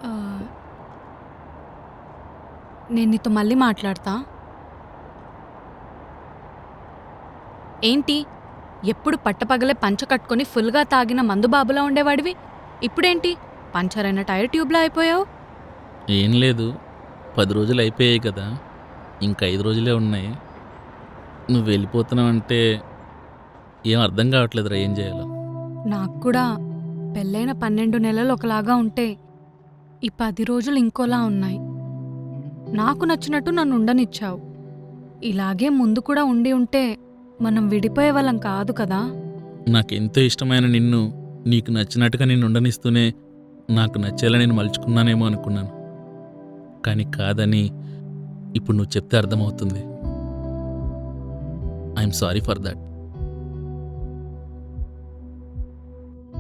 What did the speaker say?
ఆహ్, నేను నీతో మళ్ళీ మాట్లాడతా. ఏంటి? ఎప్పుడు పట్టపగలే పంచ కట్టుకొని ఫుల్‌గా తాగిన మందు బాబులా ఉండేవాడివి. ఇప్పుడేంటి? పంచరైన టైర్ ట్యూబ్‌లా అయిపోయావు. ఏం లేదు. 10 రోజులు అయిపోయాయి కదా! ఇంక 5 రోజులే ఉన్నాయి. నువ్వు వెళ్ళిపోతున్నావంటే ఏం అర్థం కావట్లేదురా ఏం చేయాలో. నాకు కూడా పెళ్ళైన 12 నెలలు ఒకలాగా ఉంటే, ఈ 10 రోజులు ఇంకోలా ఉన్నాయి. నాకు నచ్చినట్టు నన్ను ఉండనిచ్చావు. ఇలాగే ముందు కూడా ఉండి ఉంటే మనం విడిపోయేవాళ్ళం కాదు కదా! నాకెంతో ఇష్టమైన నిన్ను, నీకు నచ్చినట్టుగా నిన్ను ఉండనిస్తూనే నాకు నచ్చేలా నేను మలుచుకున్నానేమో అనుకున్నాను. కానీ కాదని ఇప్పుడు నువ్వు చెప్తే అర్థమవుతుంది. I'm sorry for that.